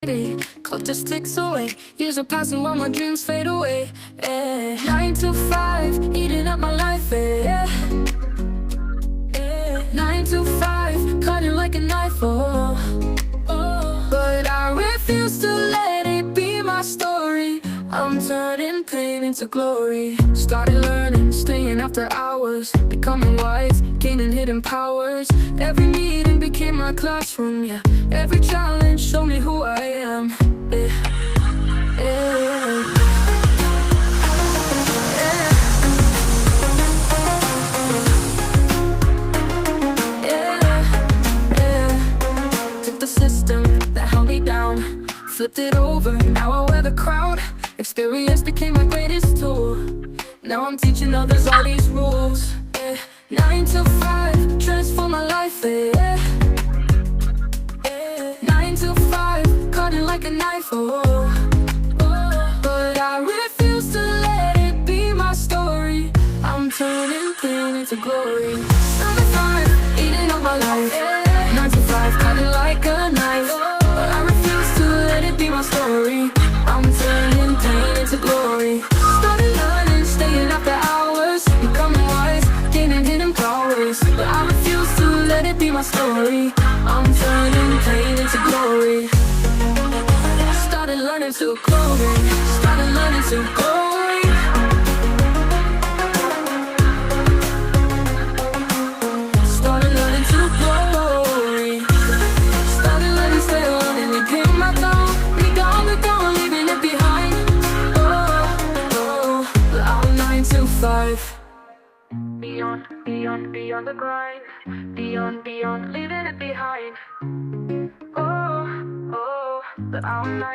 Clock just ticks away. Years are passing while my dreams fade away. 9 to 5, eating up my life. 9 to 5, cutting like a knife. But I refuse to let it be my story. I'm turning pain into glory. Started learning, staying after hours, becoming wise, gaining hidden powers. Every meeting became my classroom, yeah. Every challenge showed me who I am. Yeah. Yeah. Took the system that held me down, flipped it over, now I wear the crown. Experience became my greatest tool. Now I'm teaching others all these rules. 9 to 5, transform my life. 9 to 5, cutting like a knife. But I refuse to let it be my story. I'm turning pain into glory. 9 to 5, eating up my life. 9 to 5, cutting like a knife. But I refuse to let it be my story. I'm turning pain into glory. Started learning, staying after hours, becoming wise, gaining hidden powers. But I refuse to let it be my story. I'm turning pain into glory. Started learning to glory. Started learning to glory. Started learning to glory. Started learning, stay learning. We came my down, we gone, leaving it behind. I'm 9 to 5. Beyond the grind. Beyond, leaving it behind.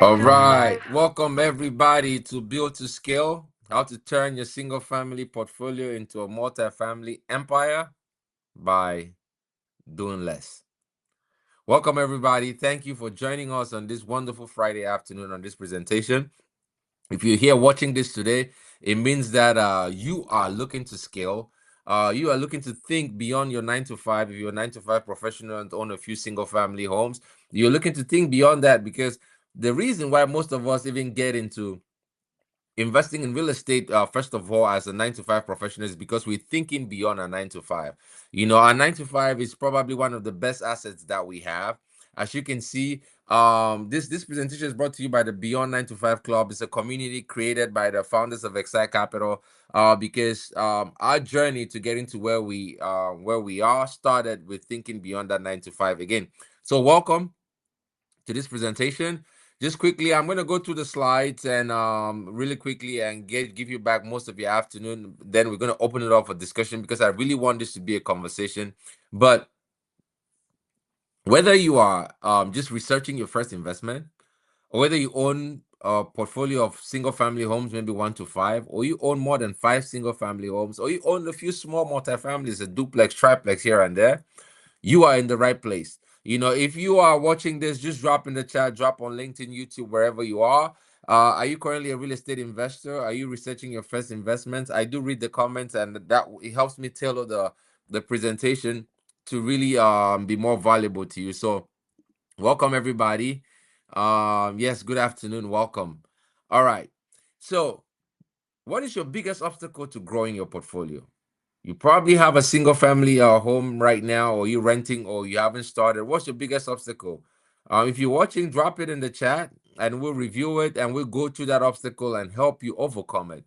All right, welcome everybody to Build to Scale, how to turn your single family portfolio into a multi-family empire by doing less. Welcome everybody. Thank you for joining us on this wonderful Friday afternoon on this presentation. If you're here watching this today, it means that you are looking to scale. You are looking to think beyond your 9 to 5. If you're a 9 to 5 professional and own a few single family homes, you're looking to think beyond that, because the reason why most of us even get into investing in real estate, first of all, as a 9 to 5 professional, is because we're thinking beyond a 9 to 5. You know, our 9 to 5 is probably one of the best assets that we have. As you can see, this presentation is brought to you by the Beyond 9 to 5 Club. It's a community created by the founders of Excite Capital, because our journey to getting to where we are started with thinking beyond that 9 to 5 again. So welcome to this presentation. Just quickly, I'm going to go through the slides and really quickly and give you back most of your afternoon. Then we're going to open it up for discussion, because I really want this to be a conversation. But whether you are just researching your first investment, or whether you own a portfolio of single family homes, maybe 1 to 5, or you own more than 5 single family homes, or you own a few small multifamilies, a duplex, triplex here and there, you are in the right place. You know, if you are watching this, just drop in the chat, drop on LinkedIn, YouTube, wherever you are. Are you currently a real estate investor? Are you researching your first investments? I do read the comments, and that it helps me tailor the presentation to really be more valuable to you. So welcome everybody. Yes, good afternoon, welcome. All right. So what is your biggest obstacle to growing your portfolio? You probably have a single family home right now, or you're renting, or you haven't started. What's your biggest obstacle? If you're watching, drop it in the chat and we'll review it, and we'll go through that obstacle and help you overcome it.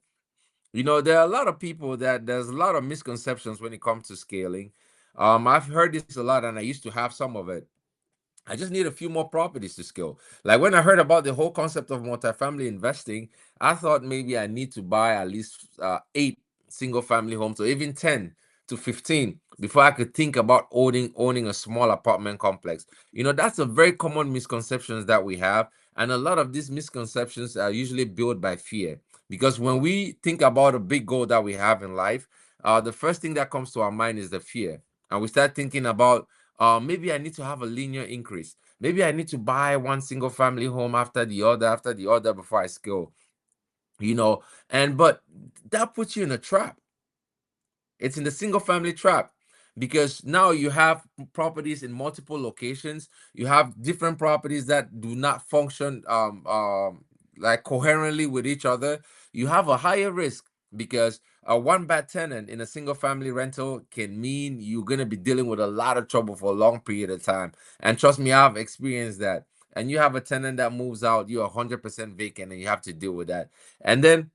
You know, there are a lot of people there's a lot of misconceptions when it comes to scaling. I've heard this a lot, and I used to have some of it. I just need a few more properties to scale. Like when I heard about the whole concept of multifamily investing, I thought maybe I need to buy at least 8 single family homes, or even 10 to 15, before I could think about owning a small apartment complex. You know, that's a very common misconceptions that we have. And a lot of these misconceptions are usually built by fear. Because when we think about a big goal that we have in life, the first thing that comes to our mind is the fear. And we start thinking about, maybe I need to have a linear increase. Maybe I need to buy one single family home after the other before I scale. You know, but that puts you in a trap. It's in the single family trap, because now you have properties in multiple locations. You have different properties that do not function like coherently with each other. You have a higher risk because a one bad tenant in a single family rental can mean you're going to be dealing with a lot of trouble for a long period of time. And trust me, I've experienced that. And you have a tenant that moves out, you're 100% vacant, and you have to deal with that. And then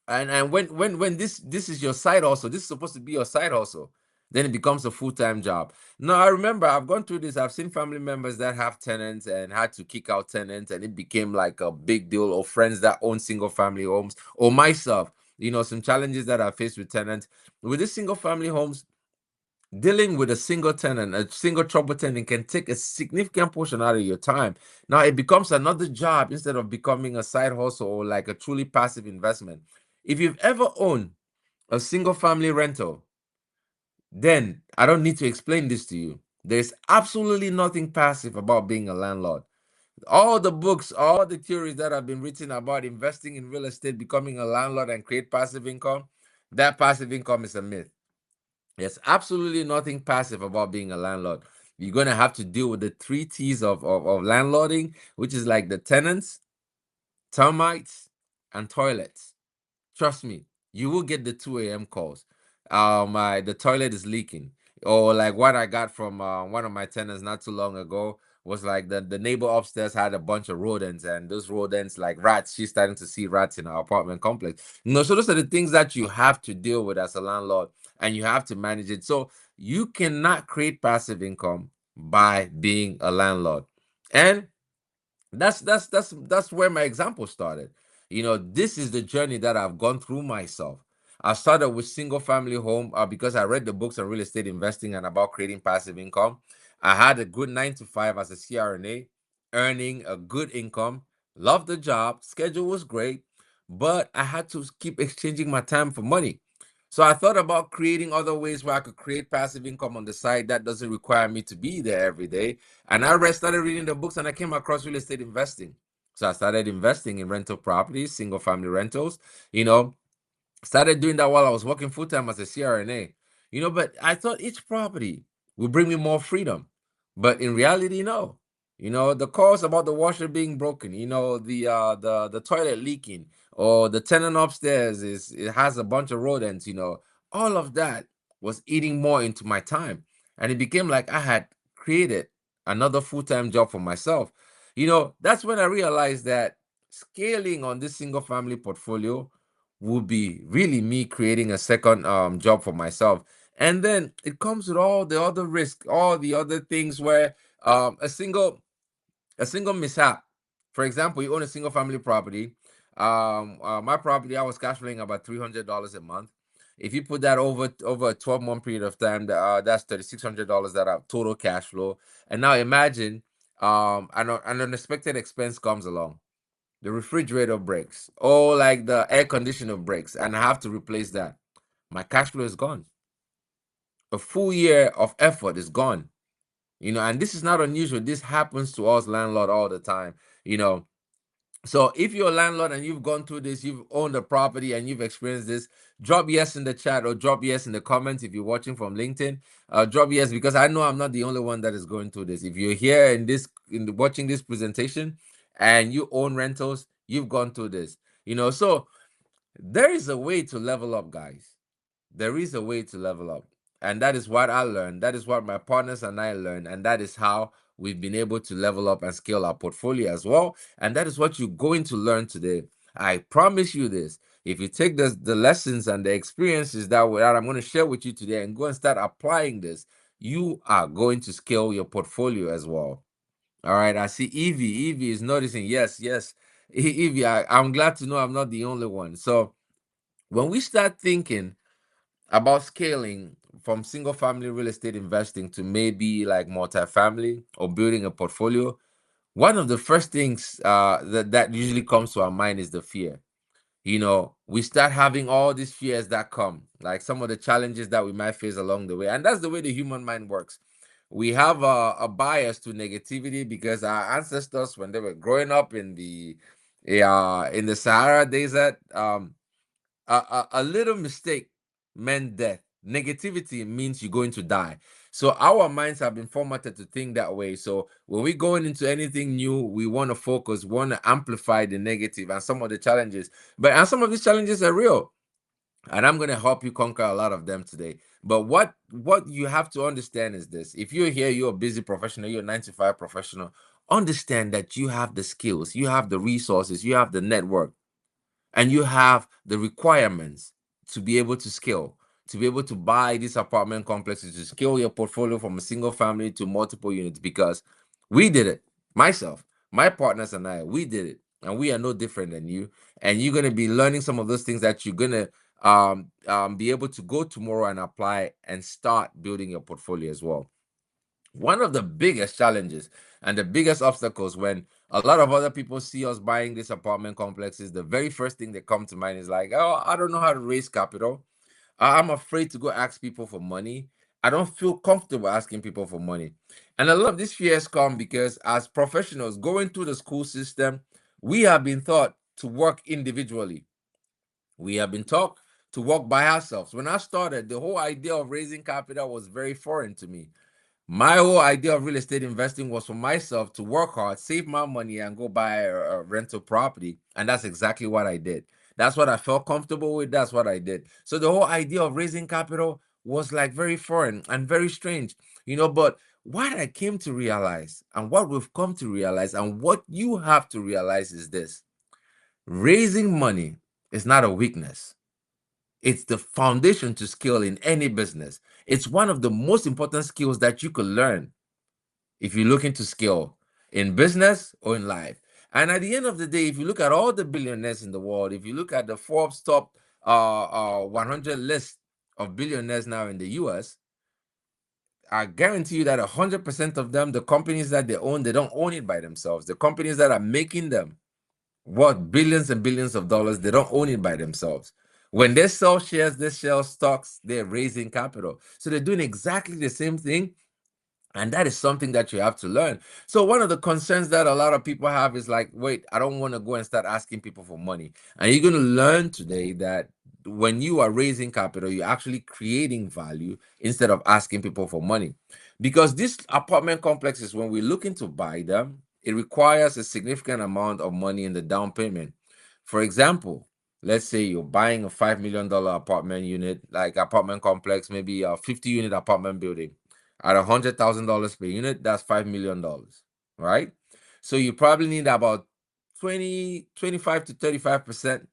and when this is your side hustle, this is supposed to be your side hustle, then it becomes a full-time job. Now I remember I've gone through this. I've seen family members that have tenants and had to kick out tenants, and it became like a big deal, or friends that own single family homes, or myself, some challenges that I faced with tenants. With these single family homes, dealing with a single tenant, a single trouble tenant, can take a significant portion out of your time. Now it becomes another job instead of becoming a side hustle or like a truly passive investment. If you've ever owned a single family rental, then I don't need to explain this to you. There's absolutely nothing passive about being a landlord. All the books, all the theories that have been written about investing in real estate, becoming a landlord, and create passive income, that passive income is a myth. There's absolutely nothing passive about being a landlord. You're going to have to deal with the three T's of landlording, which is like the tenants, termites, and toilets. Trust me, you will get the 2 a.m. calls. My the toilet is leaking. Or like what I got from one of my tenants not too long ago was like the neighbor upstairs had a bunch of rodents, and those rodents like rats. She's starting to see rats in our apartment complex. So those are the things that you have to deal with as a landlord, and you have to manage it. So you cannot create passive income by being a landlord. And that's where my example started. This is the journey that I've gone through myself. I started with single family home because I read the books on real estate investing and about creating passive income. I had a good 9 to 5 as a CRNA, earning a good income. Loved the job, schedule was great, but I had to keep exchanging my time for money. So I thought about creating other ways where I could create passive income on the side that doesn't require me to be there every day. And started reading the books, and I came across real estate investing. So I started investing in rental properties, single family rentals, you know, started doing that while I was working full time as a CRNA. But I thought each property would bring me more freedom. But in reality, no. The calls about the washer being broken, the toilet leaking, or the tenant upstairs it has a bunch of rodents, all of that was eating more into my time. And it became like I had created another full-time job for myself. That's when I realized that scaling on this single family portfolio would be really me creating a second job for myself. And then it comes with all the other risks, all the other things where a single mishap. For example, you own a single family property. My property, I was cash flowing about $300 a month. If you put that over a 12-month period of time, that's $3,600 that are total cash flow. And now imagine an unexpected expense comes along. The refrigerator breaks, or like the air conditioner breaks, and I have to replace that. My cash flow is gone. A full year of effort is gone. And this is not unusual. This happens to us landlord all the time. you know so if you're a landlord and you've gone through this, you've owned a property and you've experienced this, drop yes in the chat or drop yes in the comments. If you're watching from LinkedIn, drop yes, because I know I'm not the only one that is going through this. If you're here watching this presentation and you own rentals, you've gone through this. So there is a way to level up, guys. There is a way to level up. And that is what I learned. That is what my partners and I learned. And that is how we've been able to level up and scale our portfolio as well. And that is what you're going to learn today. I promise you this. If you take the lessons and the experiences that I'm going to share with you today and go and start applying this, you are going to scale your portfolio as well. All right. I see Evie. Evie is noticing. Yes, yes. Evie, I'm glad to know I'm not the only one. So when we start thinking about scaling from single family real estate investing to maybe like multifamily or building a portfolio, one of the first things that usually comes to our mind is the fear. We start having all these fears that come, like some of the challenges that we might face along the way. And that's the way the human mind works. We have a bias to negativity because our ancestors, when they were growing up in the Sahara Desert, a little mistake meant death. Negativity means you're going to die. So our minds have been formatted to think that way. So when we're going into anything new, we want to focus, want to amplify the negative and some of the challenges. And some of these challenges are real, and I'm going to help you conquer a lot of them today. But what you have to understand is this: if you're here, you're a busy professional, you're a 9 to 5 professional, understand that you have the skills, you have the resources, you have the network, and you have the requirements to be able to scale, to be able to buy these apartment complexes, to scale your portfolio from a single family to multiple units. Because we did it. Myself, my partners and I, we did it, and we are no different than you. And you're going to be learning some of those things that you're going to be able to go tomorrow and apply and start building your portfolio as well. One of the biggest challenges and the biggest obstacles when a lot of other people see us buying these apartment complexes, the very first thing that come to mind is like, oh, I don't know how to raise capital. I'm afraid to go ask people for money. I don't feel comfortable asking people for money. And a lot of these fears come because as professionals going through the school system, we have been taught to work individually. We have been taught to work by ourselves. When I started, the whole idea of raising capital was very foreign to me. My whole idea of real estate investing was for myself to work hard, save my money, and go buy a rental property. And that's exactly what I did. That's what I felt comfortable with. That's what I did. So the whole idea of raising capital was like very foreign and very strange, but what I came to realize and what we've come to realize and what you have to realize is this: raising money is not a weakness. It's the foundation to skill in any business. It's one of the most important skills that you could learn if you're looking to scale in business or in life. And at the end of the day, if you look at all the billionaires in the world, if you look at the Forbes top 100 list of billionaires now in the US, I guarantee you that 100% of them, the companies that they own, they don't own it by themselves. The companies that are making them worth billions and billions of dollars, they don't own it by themselves. When they sell shares, they sell stocks, they're raising capital. So they're doing exactly the same thing, and that is something that you have to learn. So one of the concerns that a lot of people have is like, wait, I don't want to go and start asking people for money. And you're going to learn today that when you are raising capital, you're actually creating value instead of asking people for money. Because these apartment complexes, when we're looking to buy them, it requires a significant amount of money in the down payment. For example, let's say you're buying a $5 million apartment unit, like apartment complex, maybe a 50-unit apartment building at $100,000 per unit, that's $5 million, right? So you probably need about 25 to 35%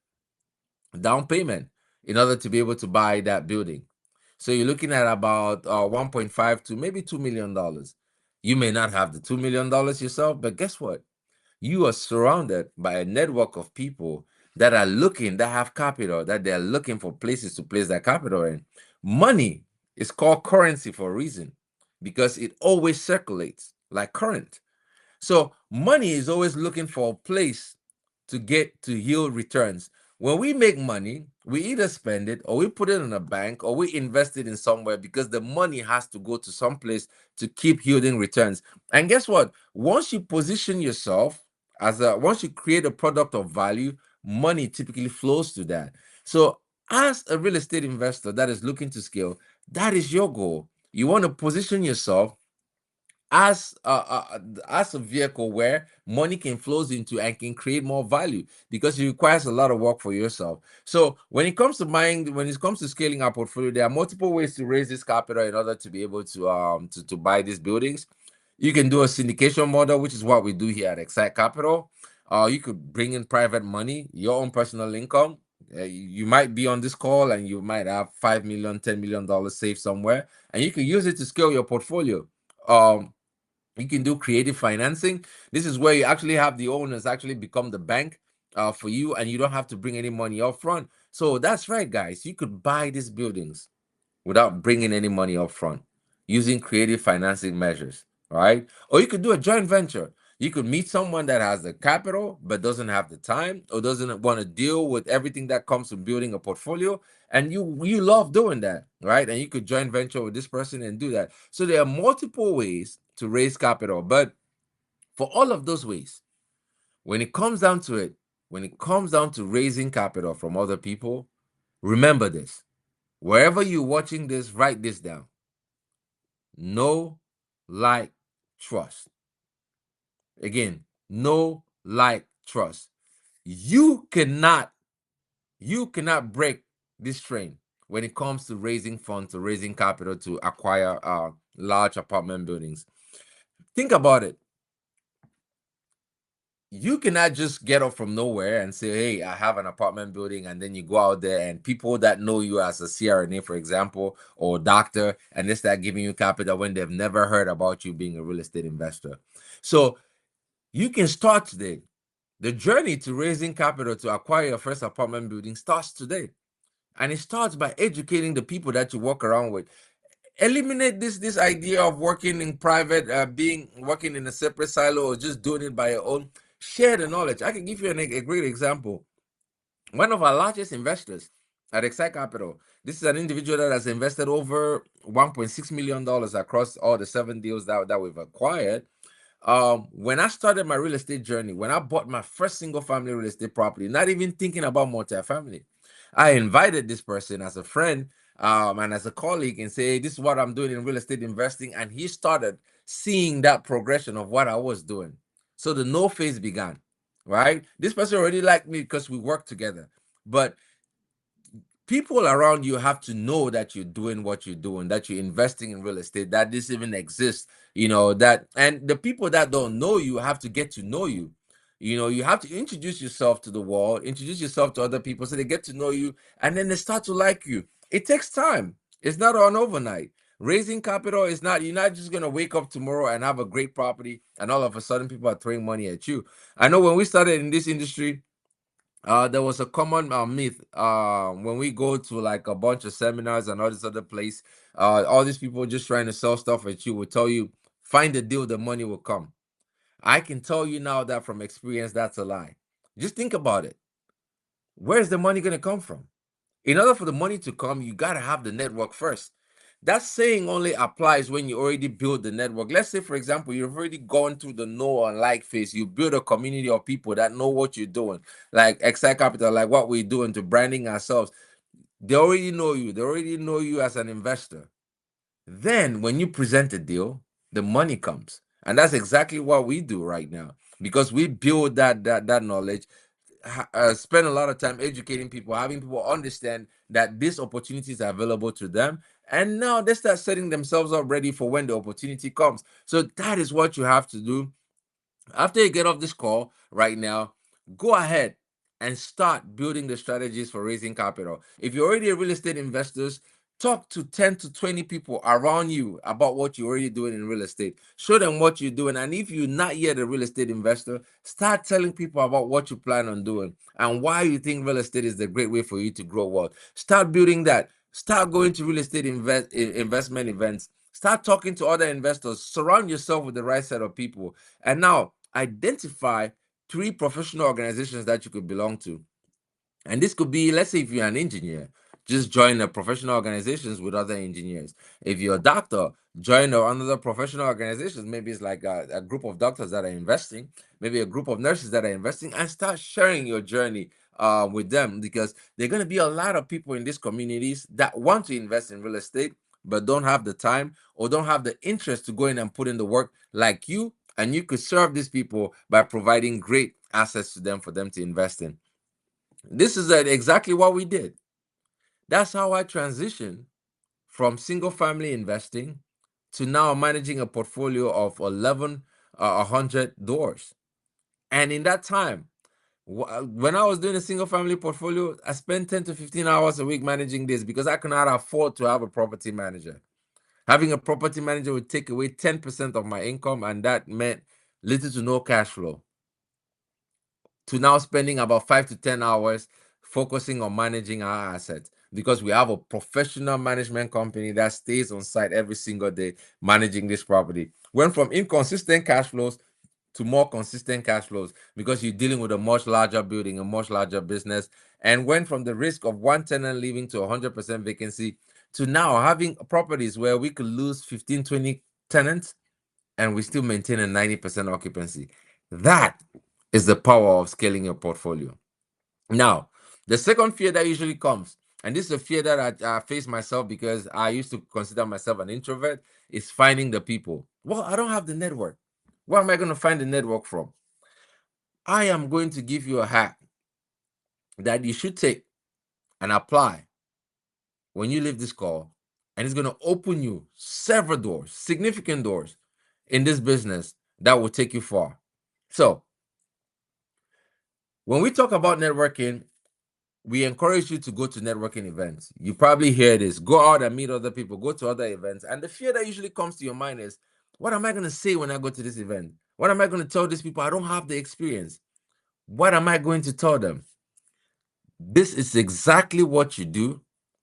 down payment in order to be able to buy that building. So you're looking at about 1.5 to maybe $2 million. You may not have the $2 million yourself, but guess what? You are surrounded by a network of people that are looking, that have capital, that they're looking for places to place their capital in. Money is called currency for a reason, because it always circulates like current. So money is always looking for a place to get to yield returns. When we make money, we either spend it or we put it in a bank or we invest it in somewhere, because the money has to go to some place to keep yielding returns. And guess what? Once you position yourself once you create a product of value, money typically flows to that. So as a real estate investor that is looking to scale, that is your goal. You want to position yourself as a vehicle where money can flows into and can create more value, because it requires a lot of work for yourself. So when it comes to scaling our portfolio, there are multiple ways to raise this capital in order to be able to buy these buildings. You can do a syndication model, which is what we do here at Excite Capital. You could bring in private money, your own personal income. You might be on this call and you might have 5 million, $10 million saved somewhere, and you can use it to scale your portfolio. um you can do creative financing. This is where you actually have the owners actually become the bank for you, and you don't have to bring any money up front. So that's right, guys. You could buy these buildings without bringing any money up front using creative financing measures, right? Or you could do a joint venture. You could meet someone that has the capital but doesn't have the time or doesn't want to deal with everything that comes from building a portfolio, and you love doing that, right? And you could joint venture with this person and do that. So there are multiple ways to raise capital, but for all of those ways, when it comes down to it, when it comes down to raising capital from other people, remember this: Wherever you're watching this, write this down. Know, like, trust. Again, know, like, trust. You cannot, you cannot break this train when it comes to raising funds, to raising capital to acquire large apartment buildings. Think about it. You cannot just get up from nowhere and say, hey, I have an apartment building, and then you go out there and people that know you as a CRNA, for example, or doctor, and they start giving you capital when they've never heard about you being a real estate investor. So you can start today. The journey to raising capital to acquire your first apartment building starts today. And it starts by educating the people that you walk around with. Eliminate this idea of working in private, being working in a separate silo, or just doing it by your own. Share the knowledge. I can give you a great example. One of our largest investors at Excite Capital, this is an individual that has invested over $1.6 million across all the 7 deals that we've acquired. When I started my real estate journey, when I bought my first single family real estate property, not even thinking about multifamily, I invited this person as a friend, and as a colleague, and say, hey, this is what I'm doing in real estate investing. And he started seeing that progression of what I was doing. So the no phase began, right? This person already liked me because we worked together. But people around you have to know that you're doing what you're doing, that you're investing in real estate, that this even exists, that, and the people that don't know you have to get to know you. You have to introduce yourself to the world, introduce yourself to other people so they get to know you, and then they start to like you. It takes time. It's not on overnight. Raising capital is not, you're not just going to wake up tomorrow and have a great property and all of a sudden people are throwing money at you. I know when we started in this industry, there was a common myth when we go to like a bunch of seminars and all this other place. All these people just trying to sell stuff at you will tell you, find a deal, the money will come. I can tell you now that from experience, that's a lie. Just think about it. Where's the money going to come from? In order for the money to come, you got to have the network first. That saying only applies when you already build the network. Let's say, for example, you've already gone through the know and like phase. You build a community of people that know what you're doing, like Excite Capital, like what we're doing to branding ourselves. They already know you. They already know you as an investor. Then, when you present a deal, the money comes, and that's exactly what we do right now because we build that knowledge, spend a lot of time educating people, having people understand that these opportunities are available to them. And now they start setting themselves up ready for when the opportunity comes. So that is what you have to do. After you get off this call right now, go ahead and start building the strategies for raising capital. If you're already a real estate investor, talk to 10 to 20 people around you about what you're already doing in real estate. Show them what you're doing. And if you're not yet a real estate investor, start telling people about what you plan on doing and why you think real estate is the great way for you to grow wealth. Start building that. Start going to real estate investment events. Start talking to other investors. Surround yourself with the right set of people. And now identify 3 professional organizations that you could belong to. And this could be, let's say, if you're an engineer, just join the professional organizations with other engineers. If you're a doctor, join another professional organizations. Maybe it's like a group of doctors that are investing, maybe a group of nurses that are investing, and start sharing your journey with them, because there are going to be a lot of people in these communities that want to invest in real estate but don't have the time or don't have the interest to go in and put in the work like you. And you could serve these people by providing great assets to them for them to invest in. This is exactly what we did. That's how I transitioned from single family investing to now managing a portfolio of 1,100 doors. And in that time, when I was doing a single family portfolio, I spent 10 to 15 hours a week managing this because I could not afford to have a property manager. Having a property manager would take away 10% of my income, and that meant little to no cash flow. To now spending about 5 to 10 hours focusing on managing our assets, because we have a professional management company that stays on site every single day managing this property. Went from inconsistent cash flows to more consistent cash flows because you're dealing with a much larger building, a much larger business, and went from the risk of one tenant leaving to 100% vacancy to now having properties where we could lose 15, 20 tenants and we still maintain a 90% occupancy. That is the power of scaling your portfolio. Now, the second fear that usually comes and this is a fear that I face myself because I used to consider myself an introvert, is finding the people. Well, I don't have the network. Where am I going to find the network from? I am going to give you a hack that you should take and apply when you leave this call, and it's going to open you several doors, significant doors in this business that will take you far. So, when we talk about networking, we encourage you to go to networking events. You probably hear this: go out and meet other people, go to other events. And the fear that usually comes to your mind is, what am I going to say when I go to this event? What am I going to tell these people? I don't have the experience. What am I going to tell them? This is exactly what you do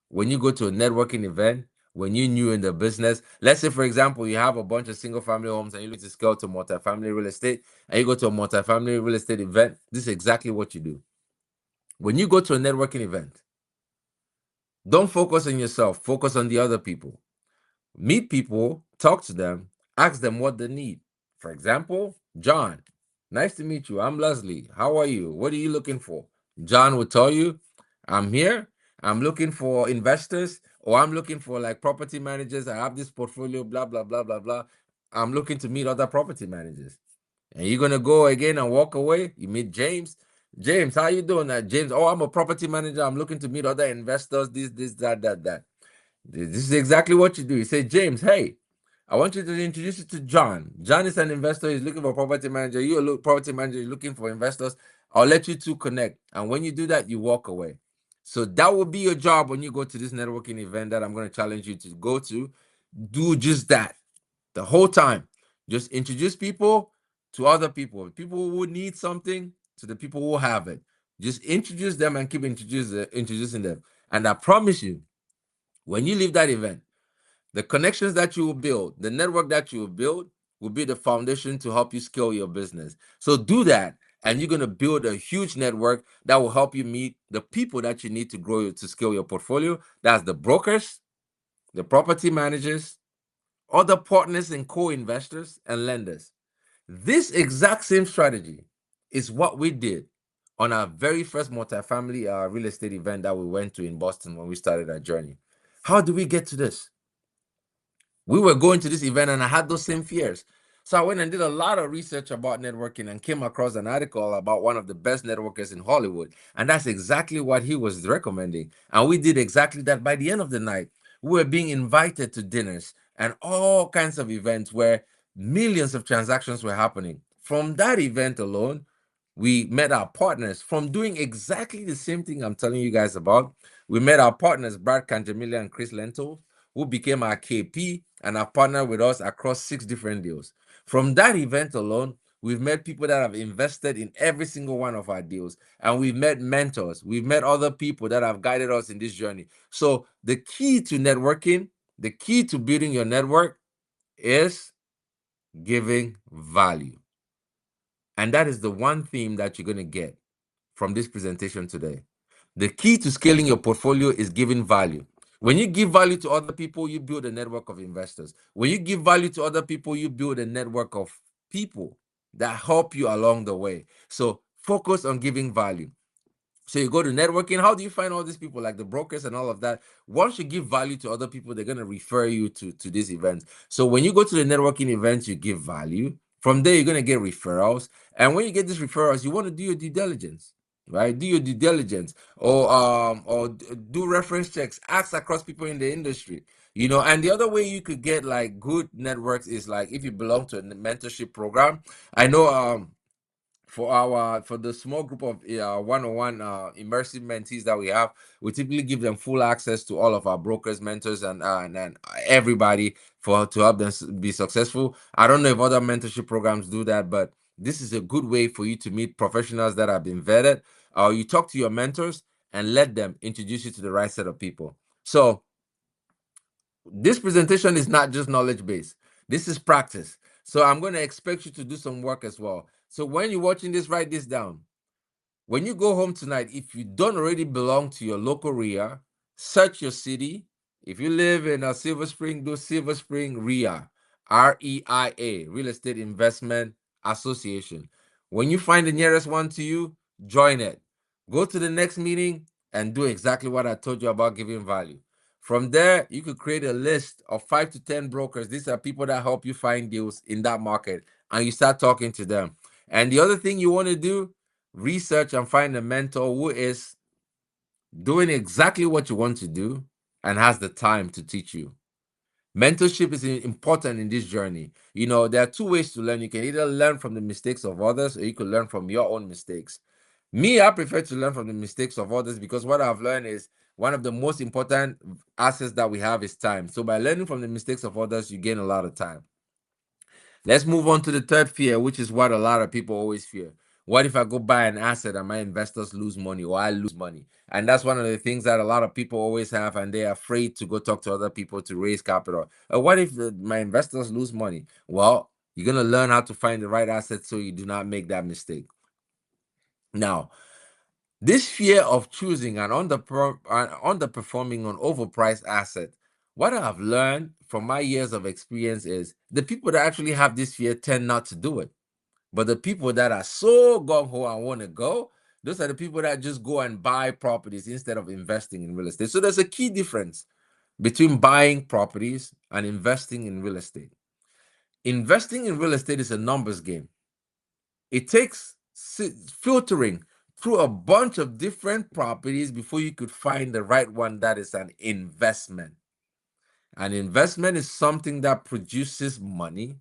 when you go to a networking event, when you're new in the business. Let's say, for example, you have a bunch of single family homes and you look to scale to multifamily real estate, and you go to a multifamily real estate event. This is exactly what you do. When you go to a networking event, don't focus on yourself, focus on the other people. Meet people, talk to them, ask them what they need. For example, John, nice to meet you. I'm Leslie. How are you? What are you looking for? John will tell you, I'm here. I'm looking for investors, or I'm looking for like property managers. I have this portfolio, blah, blah, blah, blah, blah. I'm looking to meet other property managers. And you're gonna go again and walk away. You meet James. James, how you doing? James, oh, I'm a property manager. I'm looking to meet other investors. This, that, that, that. This is exactly what you do. You say, James, hey, I want you to introduce you to John. John is an investor. He's looking for a property manager. You're a property manager. You're looking for investors. I'll let you two connect. And when you do that, you walk away. So that will be your job when you go to this networking event that I'm going to challenge you to go to. Do just that the whole time. Just introduce people to other people who need something to the people who have it. Just introduce them and keep introducing them. And I promise you, when you leave that event, the connections that you will build, the network that you will build, will be the foundation to help you scale your business. So do that, and you're going to build a huge network that will help you meet the people that you need to grow to scale your portfolio. That's the brokers, the property managers, other partners and co-investors and lenders. This exact same strategy is what we did on our very first multifamily real estate event that we went to in Boston when we started our journey. How do we get to this? We were going to this event and I had those same fears. So I went and did a lot of research about networking and came across an article about one of the best networkers in Hollywood. And that's exactly what he was recommending. And we did exactly that. By the end of the night, we were being invited to dinners and all kinds of events where millions of transactions were happening. From that event alone, we met our partners from doing exactly the same thing I'm telling you guys about. We met our partners, Brad Canjamila and Chris Lento, who became our KP and have partnered with us across 6 different deals. From that event alone, we've met people that have invested in every single one of our deals, and we've met mentors. We've met other people that have guided us in this journey. So the key to networking, the key to building your network is giving value. And that is the one theme that you're going to get from this presentation today. The key to scaling your portfolio is giving value. When you give value to other people, you build a network of investors. When you give value to other people, you build a network of people that help you along the way. So focus on giving value. So you go to networking. How do you find all these people, like the brokers and all of that? Once you give value to other people, they're going to refer you to these events. So when you go to the networking events, you give value. From there, you're going to get referrals. And when you get these referrals, you want to do your due diligence, right? Do your due diligence, or do reference checks. Ask across people in the industry. And the other way you could get like good networks is like if you belong to a mentorship program. I know for the small group of one-on-one immersive mentees that we have, we typically give them full access to all of our brokers, mentors, and everybody to help them be successful. I don't know if other mentorship programs do that, but this is a good way for you to meet professionals that have been vetted. You talk to your mentors and let them introduce you to the right set of people. So this presentation is not just knowledge based. This is practice. So I'm going to expect you to do some work as well. So when you're watching this, write this down. When you go home tonight, if you don't already belong to your local RIA, search your city. If you live in a Silver Spring, do Silver Spring RIA, REIA, Real Estate Investment Association. When you find the nearest one to you, join it. Go to the next meeting and do exactly what I told you about giving value. From there, you could create a list of 5 to 10 brokers. These are people that help you find deals in that market, and you start talking to them. And the other thing you want to do, research and find a mentor who is doing exactly what you want to do and has the time to teach you. Mentorship is important in this journey. You know, there are two ways to learn. You can either learn from the mistakes of others, or you can learn from your own mistakes. Me, I prefer to learn from the mistakes of others, because what I've learned is one of the most important assets that we have is time. So by learning from the mistakes of others, you gain a lot of time. Let's move on to the third fear, which is what a lot of people always fear. What if I go buy an asset and my investors lose money, or I lose money? And that's one of the things that a lot of people always have, and they're afraid to go talk to other people to raise capital. What if my investors lose money? Well, you're going to learn how to find the right asset so you do not make that mistake. Now, this fear of choosing an underperforming or overpriced asset, what I've learned from my years of experience is the people that actually have this fear tend not to do it. But the people that are so gung ho and want to go, those are the people that just go and buy properties instead of investing in real estate. So there's a key difference between buying properties and investing in real estate. Investing in real estate is a numbers game. It takes filtering through a bunch of different properties before you could find the right one that is an investment. An investment is something that produces money.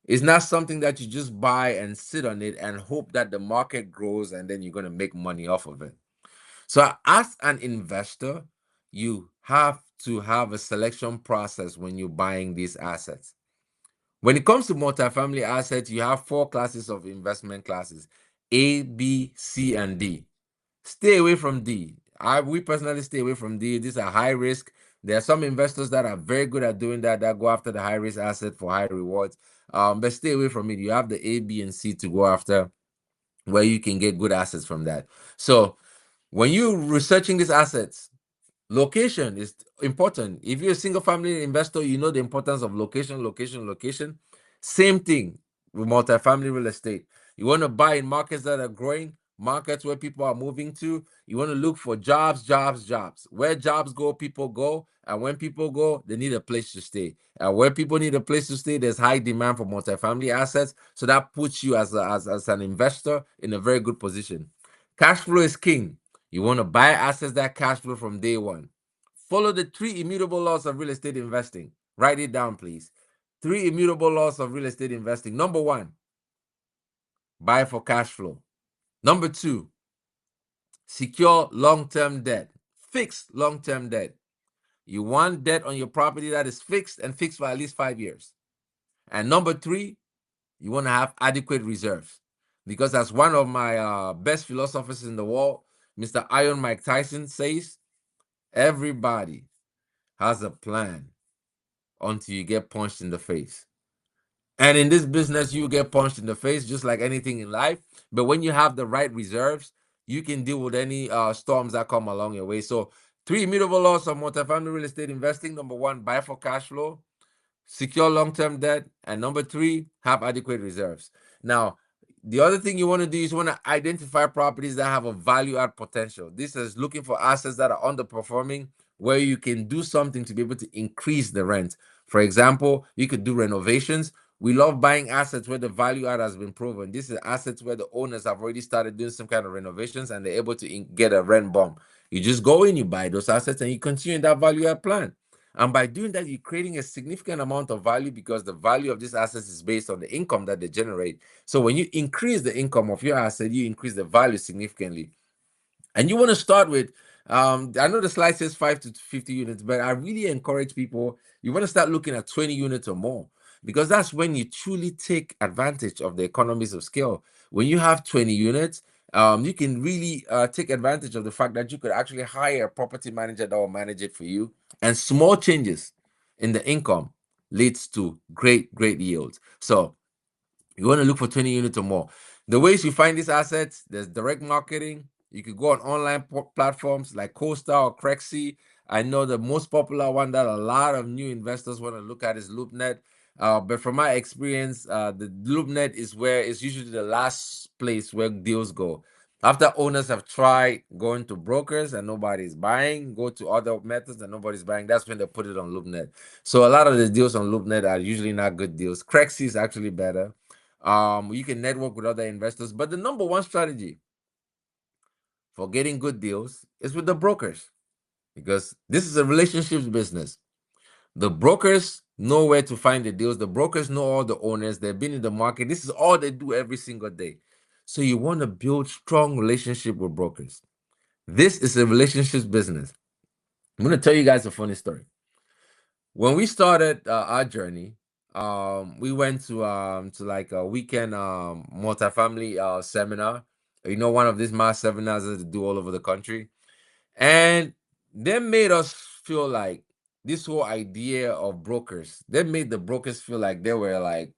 It's not something that you just buy and sit on it and hope that the market grows and then you're going to make money off of it. So, as an investor, you have to have a selection process when you're buying these assets. When it comes to multifamily assets, you have four classes of investment classes: A, B, C, and D. Stay away from D. We personally stay away from D. These are high risk. There are some investors that are very good at doing that, that go after the high risk asset for high rewards. But stay away from it. You have the A, B, and C to go after, where you can get good assets from that. So when you're researching these assets, location is important. If you're a single family investor, you know the importance of location, location, location. Same thing with multifamily real estate. You want to buy in markets that are growing, markets where people are moving to. You want to look for jobs, jobs, jobs. Where jobs go, people go. And when people go, they need a place to stay. And where people need a place to stay, there's high demand for multifamily assets. So that puts you as an investor in a very good position. Cash flow is king. You want to buy assets that cash flow from day one. Follow the three immutable laws of real estate investing. Write it down, please. Three immutable laws of real estate investing. Number one, buy for cash flow. Number two, secure long-term debt. Fixed long-term debt. You want debt on your property that is fixed and fixed for at least 5 years. And number three, you want to have adequate reserves. Because as one of my best philosophers in the world, Mr. Iron Mike Tyson says, everybody has a plan until you get punched in the face. And in this business, you get punched in the face just like anything in life. But when you have the right reserves, you can deal with any storms that come along your way. So, three immutable laws of multifamily real estate investing. Number one, buy for cash flow, secure long-term debt, and number three, have adequate reserves. Now, the other thing you want to do is you want to identify properties that have a value add potential. This is looking for assets that are underperforming, where you can do something to be able to increase the rent. For example, you could do renovations. We love buying assets where the value add has been proven. This is assets where the owners have already started doing some kind of renovations and they're able to get a rent bump. You just go in, you buy those assets, and you continue that value add plan. And by doing that, you're creating a significant amount of value, because the value of these assets is based on the income that they generate. So when you increase the income of your asset, you increase the value significantly. And you want to start with, I know the slide says 5 to 50 units, but I really encourage people, you want to start looking at 20 units or more, because that's when you truly take advantage of the economies of scale. When you have 20 units, you can really take advantage of the fact that you could actually hire a property manager that will manage it for you. And small changes in the income leads to great, great yields. So you want to look for 20 units or more. The ways you find these assets, there's direct marketing. You could go on online platforms like CoStar or Crexy. I know the most popular one that a lot of new investors want to look at is LoopNet. But from my experience, the LoopNet is where it's usually the last place where deals go. After owners have tried going to brokers and nobody's buying, go to other methods and nobody's buying, that's when they put it on LoopNet. So a lot of the deals on LoopNet are usually not good deals. Crexy is actually better. You can network with other investors, but the number one strategy for getting good deals is with the brokers, because this is a relationships business. The brokers know where to find the deals. The brokers know all the owners. They've been in the market. This is all they do every single day. So you want to build strong relationship with brokers. This is a relationships business. I'm going to tell you guys a funny story. When we started our journey, we went to like a weekend multifamily seminar. You know, one of these mass seminars that they do all over the country. And they made us feel like this whole idea of brokers, they made the brokers feel like they were like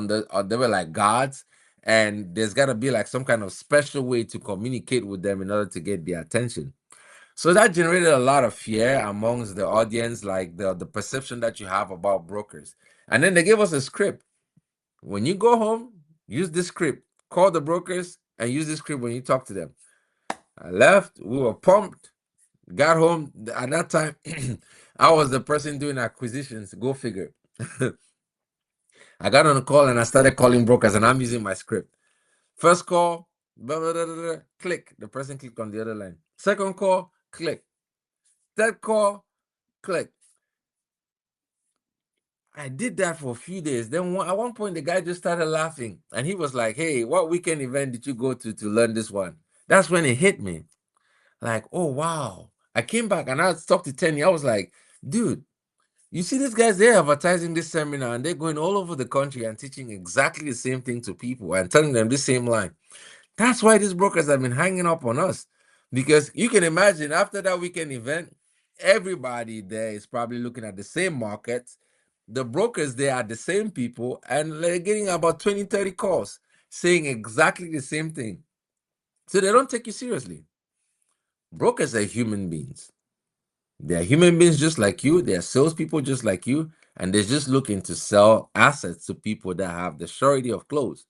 they were like gods, and there's got to be like some kind of special way to communicate with them in order to get their attention. So that generated a lot of fear amongst the audience, like the perception that you have about brokers. And then they gave us a script. When you go home, use this script, call the brokers and use this script when you talk to them. I left, we were pumped. Got home at that time. I was the person doing acquisitions. Go figure. I got on a call and I started calling brokers, and I'm using my script. First call, blah, blah, blah, blah, blah, click. The person clicked on the other line. Second call, click. Third call, click. I did that for a few days. Then at one point, the guy just started laughing, and he was like, "Hey, what weekend event did you go to learn this one?" That's when it hit me. Like, oh wow. I came back and I talked to Tenny. I was like, dude, you see these guys, they're advertising this seminar and they're going all over the country and teaching exactly the same thing to people and telling them the same line. That's why these brokers have been hanging up on us. Because you can imagine after that weekend event, everybody there is probably looking at the same markets. The brokers there are the same people, and they're getting about 20, 30 calls saying exactly the same thing. So they don't take you seriously. Brokers are human beings. They're human beings just like you. They're salespeople just like you. And they're just looking to sell assets to people that have the surety of close.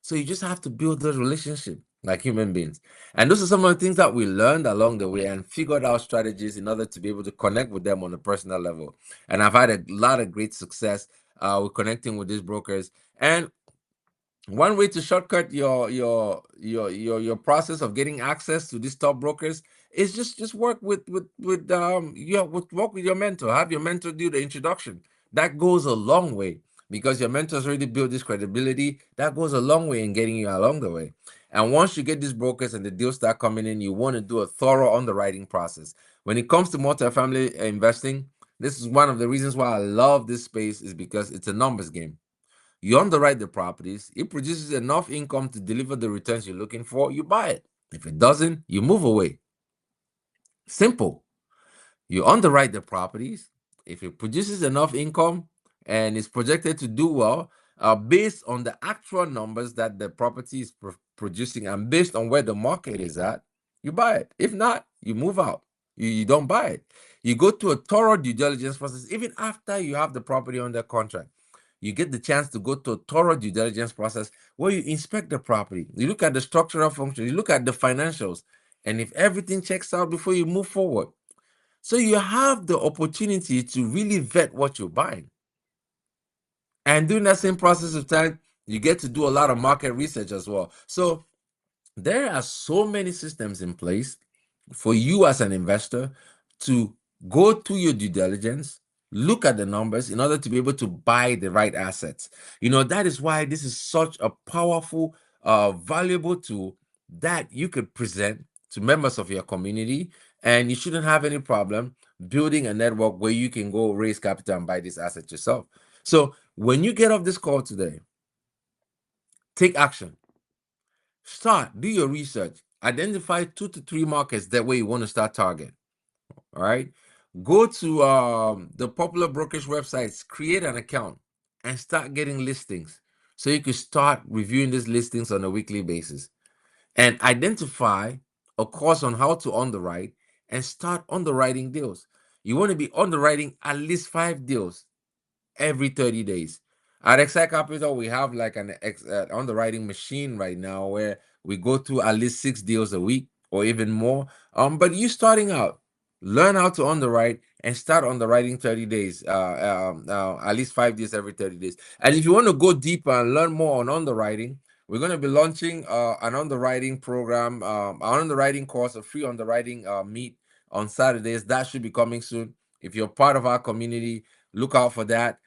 So you just have to build those relationships like human beings. And those are some of the things that we learned along the way and figured out strategies in order to be able to connect with them on a personal level. And I've had a lot of great success with connecting with these brokers. And one way to shortcut your process of getting access to these top brokers is just work work with your mentor. Have your mentor do the introduction. That goes a long way, because your mentor's already built this credibility. That goes a long way in getting you along the way. And once you get these brokers and the deals start coming in, you want to do a thorough underwriting process. When it comes to multifamily investing, this is one of the reasons why I love this space, is because it's a numbers game. You underwrite the properties. It produces enough income to deliver the returns you're looking for. You buy it. If it doesn't, you move away. Simple. You underwrite the properties. If it produces enough income and is projected to do well, based on the actual numbers that the property is producing and based on where the market is at, you buy it. If not, you move out. You don't buy it. You go to a thorough due diligence process even after you have the property under contract. You get the chance to go to a thorough due diligence process where you inspect the property. You look at the structural function, you look at the financials, and if everything checks out before you move forward. So you have the opportunity to really vet what you're buying. And during that same process of time, you get to do a lot of market research as well. So there are so many systems in place for you as an investor to go through your due diligence, look at the numbers in order to be able to buy the right assets. That is why this is such a powerful, valuable tool that you could present to members of your community, and you shouldn't have any problem building a network where you can go raise capital and buy this asset yourself. So when you get off this call today, take action. Start, do your research, identify 2 to 3 markets that way you want to start target. All right. Go to the popular brokerage websites, create an account, and start getting listings. So you can start reviewing these listings on a weekly basis and identify a course on how to underwrite and start underwriting deals. You want to be underwriting at least 5 deals every 30 days. At Excel Capital, we have like an underwriting machine right now where We go through at least 6 deals a week or even more. But you starting out, learn how to underwrite and start underwriting 30 days, at least 5 days every 30 days. And if you want to go deeper and learn more on underwriting, we're going to be launching an underwriting program, an underwriting course, a free underwriting meet on Saturdays. That should be coming soon. If you're part of our community, look out for that.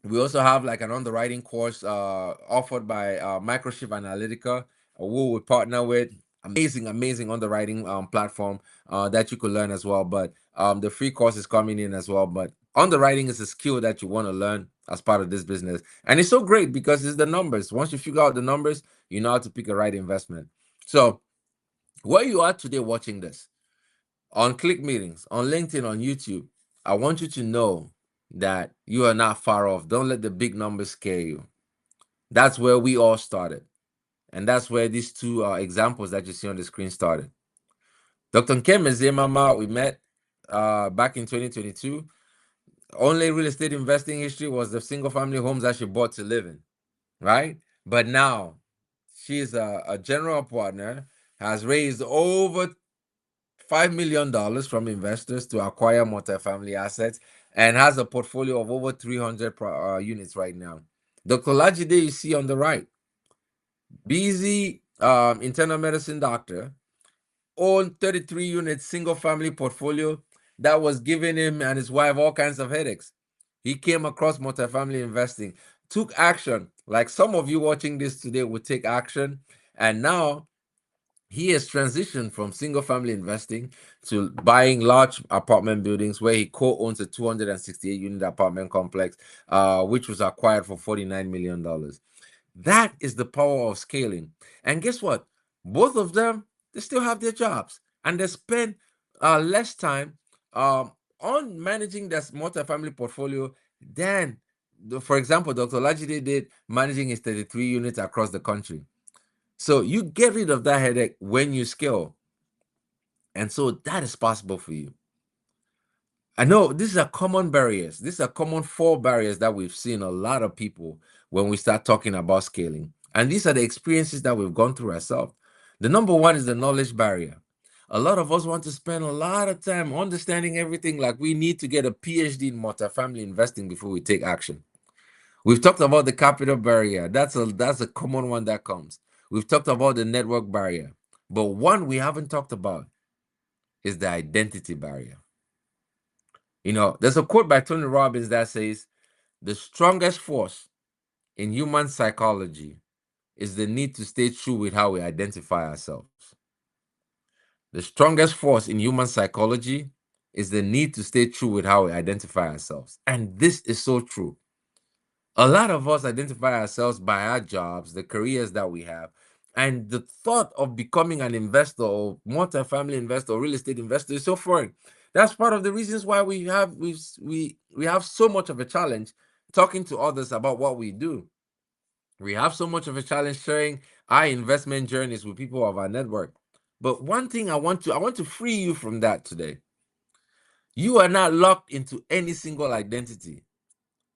We also have like an underwriting course offered by Microchip Analytica, who we partner with. Amazing underwriting platform that you could learn as well. But the free course is coming in as well. But underwriting is a skill that you want to learn as part of this business. And it's so great because it's the numbers. Once you figure out the numbers, you know how to pick a right investment. So where you are today watching this, on Click Meetings, on LinkedIn, on YouTube, I want you to know that you are not far off. Don't let the big numbers scare you. That's where we all started. And that's where these two examples that you see on the screen started. Dr. Nkem Ezemama, we met back in 2022. Only real estate investing history was the single family homes that she bought to live in, right? But now she's a general partner, has raised over $5 million from investors to acquire multifamily assets, and has a portfolio of over 300 units right now. Dr. Lajide, you see on the right, busy internal medicine doctor, owned 33 unit single family portfolio that was giving him and his wife all kinds of headaches. He came across multifamily investing, took action, like some of you watching this today would take action, and now he has transitioned from single family investing to buying large apartment buildings, where he co-owns a 268 unit apartment complex, which was acquired for $49 million. That is the power of scaling. And guess what? Both of them, they still have their jobs, and they spend less time on managing their multifamily portfolio than, for example, Dr. Lajide did managing his 33 units across the country. So you get rid of that headache when you scale. And so that is possible for you. I know these are common barriers. These are common 4 barriers that we've seen a lot of people when we start talking about scaling. And these are the experiences that we've gone through ourselves. The number one is the knowledge barrier. A lot of us want to spend a lot of time understanding everything, like we need to get a PhD in multifamily investing before we take action. We've talked about the capital barrier. That's a common one that comes. We've talked about the network barrier. But one we haven't talked about is the identity barrier. There's a quote by Tony Robbins that says, the strongest force in human psychology is the need to stay true with how we identify ourselves. The strongest force in human psychology is the need to stay true with how we identify ourselves. And this is so true. A lot of us identify ourselves by our jobs, the careers that we have, and the thought of becoming an investor or multifamily investor or real estate investor is so foreign. That's part of the reasons why we have so much of a challenge talking to others about what we do. We have so much of a challenge sharing our investment journeys with people of our network. But one thing I want to free you from that today. You are not locked into any single identity.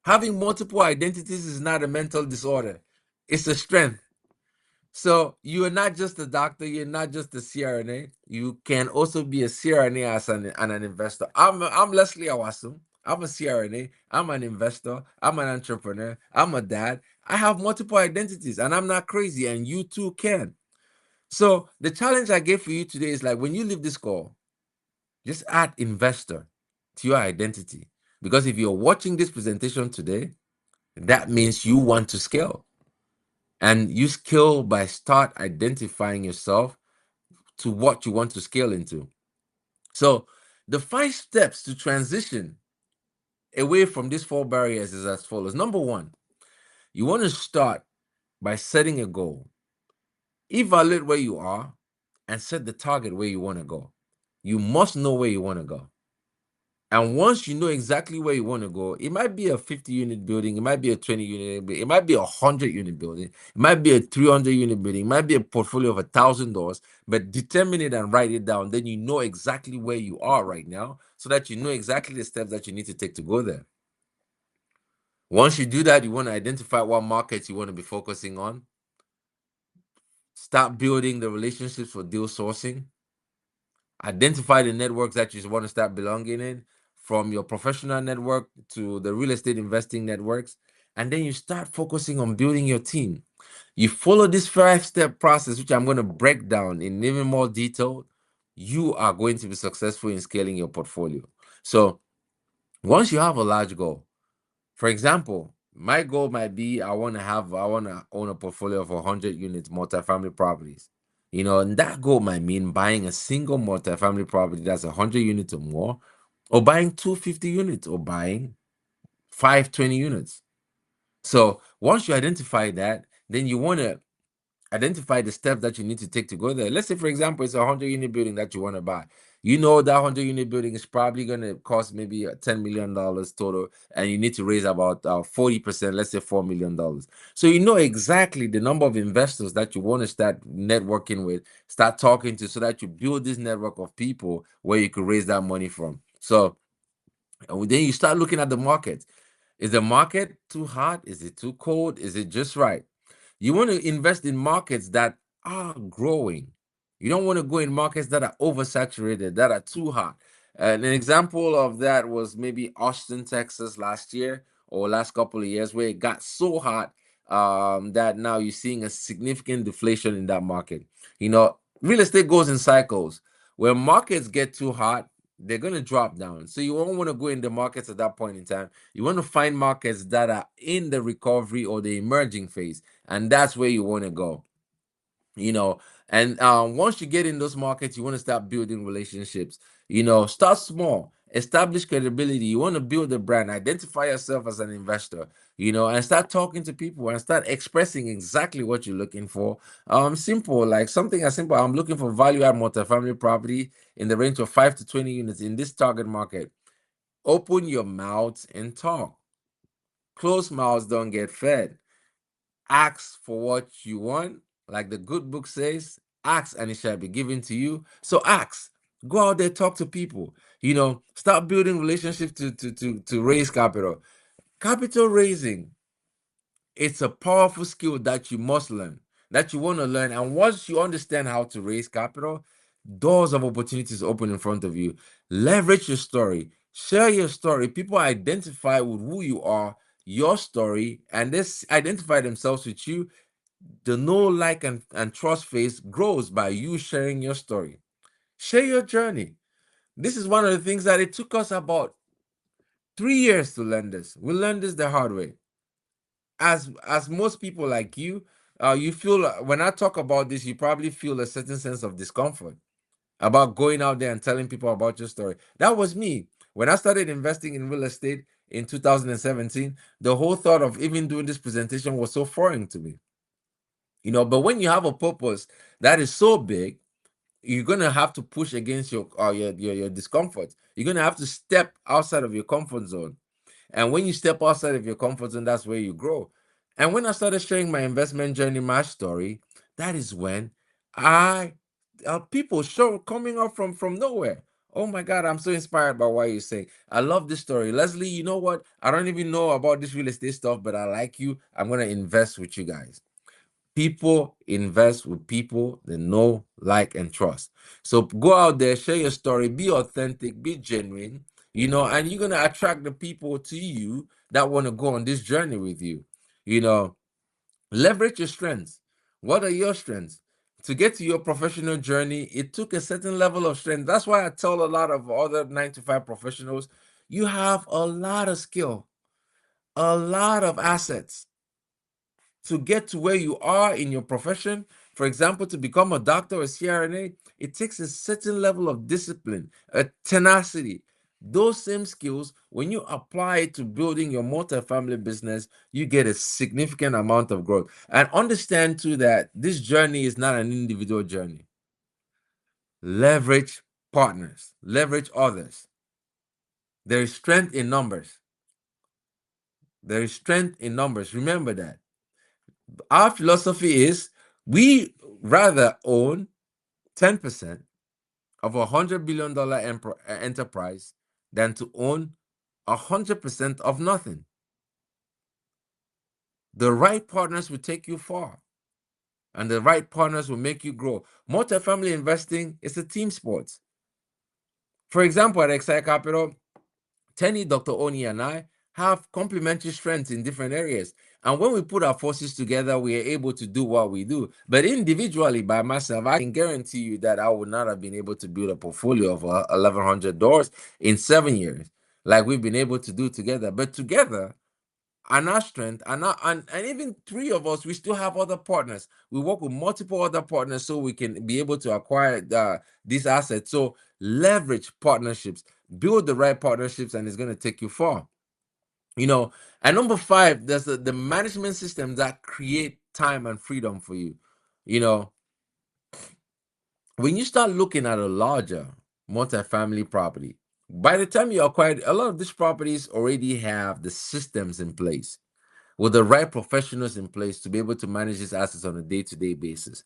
Having multiple identities is not a mental disorder. It's a strength. So you are not just a doctor, you're not just a CRNA. You can also be a CRNA as an investor. I'm Leslie Awasom. I'm a CRNA. I'm an investor. I'm an entrepreneur. I'm a dad. I have multiple identities, and I'm not crazy, and you too can. So the challenge I gave for you today is, like, when you leave this call, just add investor to your identity. Because if you're watching this presentation today, that means you want to scale. And you scale by start identifying yourself to what you want to scale into. So the 5 steps to transition away from these 4 barriers is as follows. Number 1, you want to start by setting a goal. Evaluate where you are and set the target where you want to go. You must know where you want to go. And once you know exactly where you want to go, it might be a 50-unit building, it might be a 20-unit building, it might be a 100-unit building, it might be a 300-unit building, it might be a portfolio of $1,000, but determine it and write it down. Then you know exactly where you are right now, so that you know exactly the steps that you need to take to go there. Once you do that, you want to identify what markets you want to be focusing on. Start building the relationships for deal sourcing. Identify the networks that you want to start belonging in, from your professional network to the real estate investing networks. And then you start focusing on building your team. You follow this 5-step process, which I'm going to break down in even more detail. You are going to be successful in scaling your portfolio. So once you have a large goal, for example, my goal might be I want to own a portfolio of 100 units multifamily properties. And that goal might mean buying a single multifamily property that's 100 units or more, or buying 250 units, or buying 520 units. So once you identify that, then you want to identify the steps that you need to take to go there. Let's say, for example, it's a 100-unit building that you want to buy. That 100-unit building is probably going to cost maybe $10 million total, and you need to raise about 40%, let's say $4 million. So you know exactly the number of investors that you want to start networking with, start talking to, so that you build this network of people where you could raise that money from. So then you start looking at the market. Is the market too hot? Is it too cold? Is it just right? You want to invest in markets that are growing. You don't want to go in markets that are oversaturated, that are too hot. And an example of that was maybe Austin, Texas last year, or last couple of years, where it got so hot that now you're seeing a significant deflation in that market. Real estate goes in cycles. When markets get too hot, they're going to drop down. So you won't want to go in the markets at that point in time. You want to find markets that are in the recovery or the emerging phase, and that's where you want to go. And once you get in those markets, you want to start building relationships. Start small, establish credibility. You want to build a brand, identify yourself as an investor, and start talking to people and start expressing exactly what you're looking for. Simple, like something as simple: I'm looking for value add multifamily property in the range of 5 to 20 units in this target market. Open your mouth and talk. Closed mouths don't get fed. Ask for what you want, like the good book says. Ask and it shall be given to you. So ask. Go out there, talk to people. Start building relationships to raise capital. Capital raising, it's a powerful skill that you must learn, that you want to learn. And once you understand how to raise capital, doors of opportunities open in front of you. Leverage your story. Share your story. People identify with who you are, your story, and they identify themselves with you. The know, like, and trust phase grows by you sharing your story. Share your journey. This is one of the things that it took us about 3 years to learn this. We learned this the hard way. As most people like you feel, when I talk about this, you probably feel a certain sense of discomfort about going out there and telling people about your story. That was me. When I started investing in real estate in 2017, the whole thought of even doing this presentation was so foreign to me. But when you have a purpose that is so big, you're gonna have to push against your discomfort. You're gonna have to step outside of your comfort zone. And when you step outside of your comfort zone, that's where you grow. And when I started sharing my investment journey, my story, that is when I people show coming up from nowhere. Oh my God, I'm so inspired by what you're saying. I love this story. Leslie, you know what? I don't even know about this real estate stuff, but I like you. I'm gonna invest with you guys. People invest with people they know, like, and trust. So go out there, share your story, be authentic, be genuine, and you're going to attract the people to you that want to go on this journey with you. You know, Leverage your strengths. What are your strengths? To get to your professional journey, it took a certain level of strength. That's why I tell a lot of other 9 to 5 professionals, you have a lot of skill, a lot of assets to get to where you are in your profession. For example, to become a doctor or CRNA, it takes a certain level of discipline, a tenacity. Those same skills, when you apply it to building your multifamily business, you get a significant amount of growth. And understand too that this journey is not an individual journey. Leverage partners, leverage others. There is strength in numbers. There is strength in numbers. Remember that. Our philosophy is we rather own 10% of $100 billion enterprise than to own 100% of nothing. The right partners will take you far. and the right partners will make you grow. Multifamily investing is a team sport. For example, at Excite Capital, Tenny, Dr. Oni, and I have complementary strengths in different areas. And when we put our forces together, we are able to do what we do. But individually, by myself, I can guarantee you that I would not have been able to build a portfolio of $1,100 in 7 years, like we've been able to do together. But together, and our strength, and even three of us, we still have other partners. We work with multiple other partners so we can be able to acquire these assets. So leverage partnerships, build the right partnerships, and it's going to take you far. And number five, there's the management systems that create time and freedom for you. You know, when you start looking at a larger multifamily property, by the time you acquire, a lot of these properties already have the systems in place with the right professionals in place to be able to manage these assets on a day-to-day basis.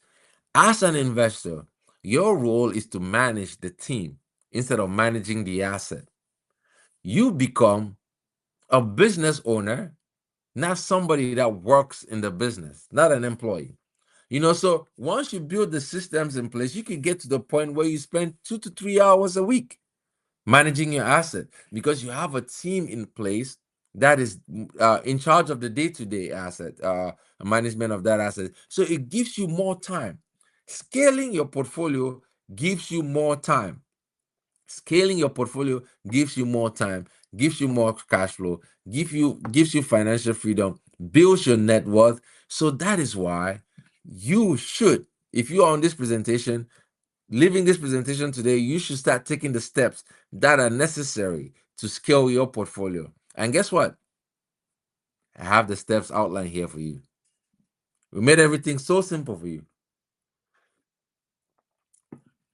As an investor, your role is to manage the team instead of managing the asset. You become a business owner, not somebody that works in the business, not an employee. So once you build the systems in place, you can get to the point where you spend 2 to 3 hours a week managing your asset because you have a team in place that is in charge of the day-to-day asset management of that asset. So it gives you more time. Scaling your portfolio gives you more time. Scaling your portfolio gives you more time, gives you more cash flow, gives you financial freedom, builds your net worth. So that is why you should, if you are on this presentation, leaving this presentation today, you should start taking the steps that are necessary to scale your portfolio. And guess what? I have the steps outlined here for you. We made everything so simple for you.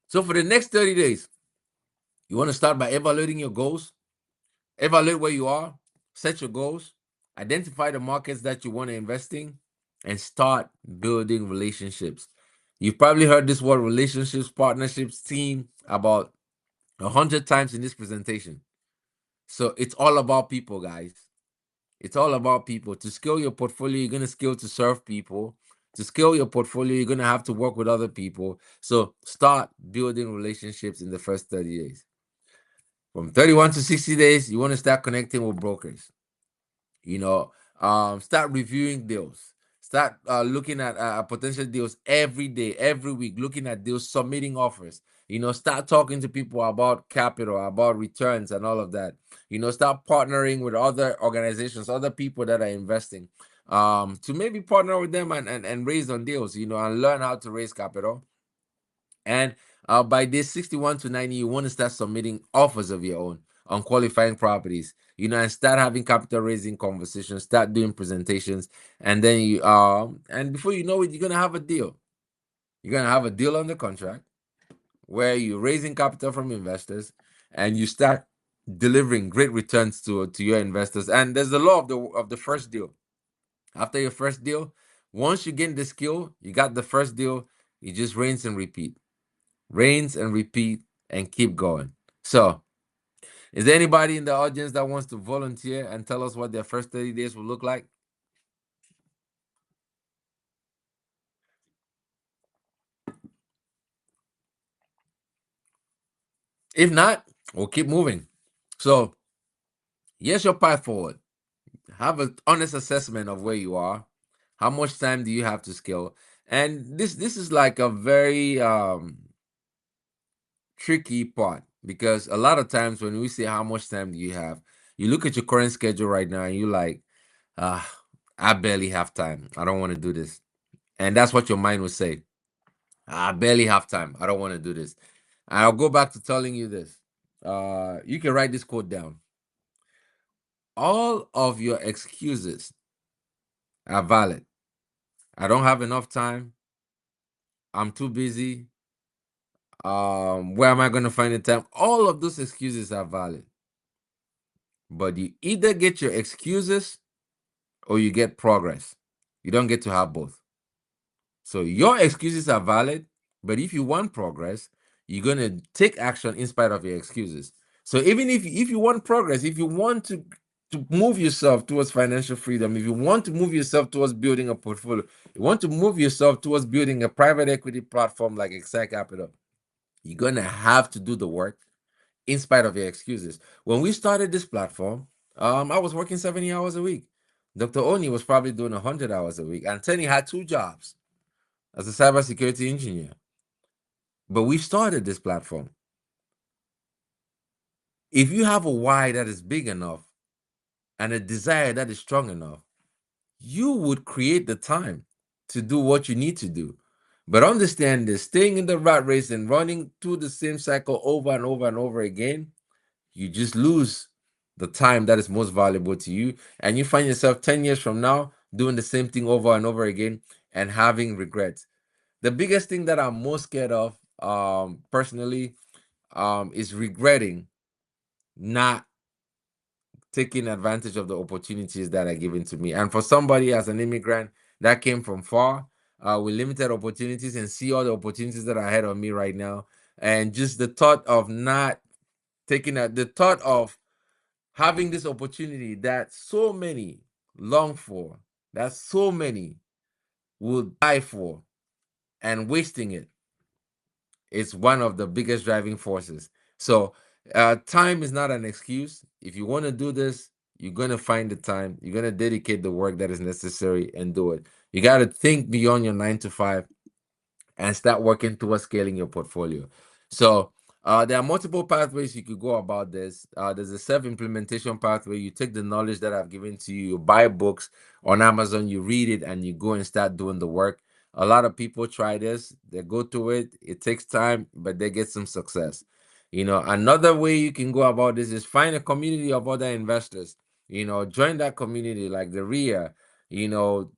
So for the next 30 days, you want to start by evaluating your goals, evaluate where you are, set your goals, identify the markets that you want to invest in, and start building relationships. You've probably heard this word relationships, partnerships, team about 100 times in this presentation. So it's all about people, guys. It's all about people. To scale your portfolio, you're going to scale to serve people. To scale your portfolio, you're going to have to work with other people. So start building relationships in the first 30 days. From 31 to 60 days, you want to start connecting with brokers. Start reviewing deals. Start looking at potential deals every day, every week, looking at deals, submitting offers. Start talking to people about capital, about returns, and all of that. Start partnering with other organizations, other people that are investing, to maybe partner with them and raise on deals, and learn how to raise capital. And by day 61 to 90, you want to start submitting offers of your own on qualifying properties, and start having capital raising conversations, start doing presentations, and then and before you know it, you're gonna have a deal. You're gonna have a deal on the contract where you're raising capital from investors and you start delivering great returns to your investors. And there's the law of the first deal. After your first deal, once you gain the skill, you got the first deal, you just rinse and repeat. Rinse and repeat and keep going. So, is there anybody in the audience that wants to volunteer and tell us what their first 30 days will look like? If not, we'll keep moving. So, here's your path forward. Have an honest assessment of where you are. How much time do you have to scale? And this is like a very tricky part, because a lot of times when we say how much time do you have, you look at your current schedule right now and you're like, I barely have time. I don't want to do this. And that's what your mind will say. I barely have time. I don't want to do this. And I'll go back to telling you this. You can write this quote down. All of your excuses are valid. I don't have enough time. I'm too busy. Where am I going to find the time? All of those excuses are valid. But you either get your excuses or you get progress. You don't get to have both. So your excuses are valid, but if you want progress, you're going to take action in spite of your excuses. So even if you want progress, if you want to to move yourself towards financial freedom, if you want to move yourself towards building a portfolio, you want to move yourself towards building a private equity platform like Excite Capital, you're gonna have to do the work in spite of your excuses. When we started this platform, I was working 70 hours a week. Dr. Oni was probably doing 100 hours a week, and Tenny had 2 jobs as a cybersecurity engineer. But we started this platform. If you have a why that is big enough and a desire that is strong enough, you would create the time to do what you need to do. But understand this, staying in the rat race and running through the same cycle over and over and over again, you just lose the time that is most valuable to you. And you find yourself 10 years from now doing the same thing over and over again and having regrets. The biggest thing that I'm most scared of, personally, is regretting not taking advantage of the opportunities that are given to me. And for somebody as an immigrant that came from far, with limited opportunities, and see all the opportunities that are ahead of me right now, and just the thought of not taking the thought of having this opportunity that so many long for, that so many will die for, and wasting it, is one of the biggest driving forces. So, time is not an excuse. If you want to do this, you're going to find the time. You're going to dedicate the work that is necessary and do it. You got to think beyond your 9 to 5 and start working towards scaling your portfolio. So, there are multiple pathways you could go about this. There's a self-implementation pathway. You take the knowledge that I've given to you, you buy books on Amazon, you read it, and you go and start doing the work. A lot of people try this, they go to it, it takes time, but they get some success. Another way you can go about this is find a community of other investors. Join that community like the RIA, you know,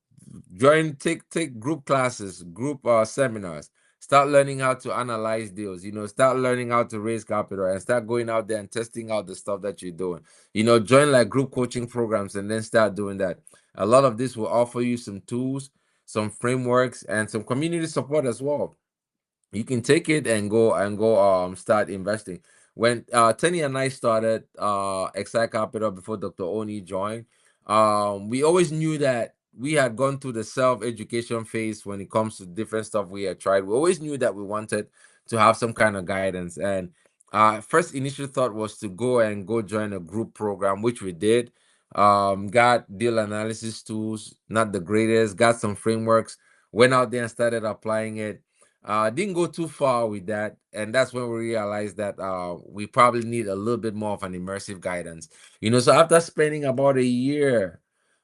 take group classes, group seminars. Start learning how to analyze deals. Start learning how to raise capital and start going out there and testing out the stuff that you're doing. Join like group coaching programs and then start doing that. A lot of this will offer you some tools, some frameworks, and some community support as well. You can take it and go start investing. When Tenny and I started Excite Capital before Dr. Oni joined, we always knew that we had gone through the self-education phase when it comes to different stuff we had tried. We always knew that we wanted to have some kind of guidance. And first initial thought was to go join a group program, which we did. Got deal analysis tools, not the greatest, got some frameworks, went out there and started applying it. Didn't go too far with that, and that's when we realized that we probably need a little bit more of an immersive guidance. So after spending about a year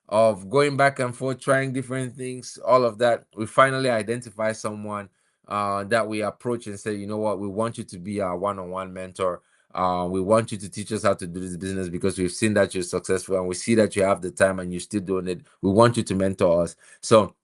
of going back and forth, trying different things, all of that, we finally identified someone that we approach and say, you know what, we want you to be our one-on-one mentor. We want you to teach us how to do this business because we've seen that you're successful and we see that you have the time and you're still doing it. We want you to mentor us. So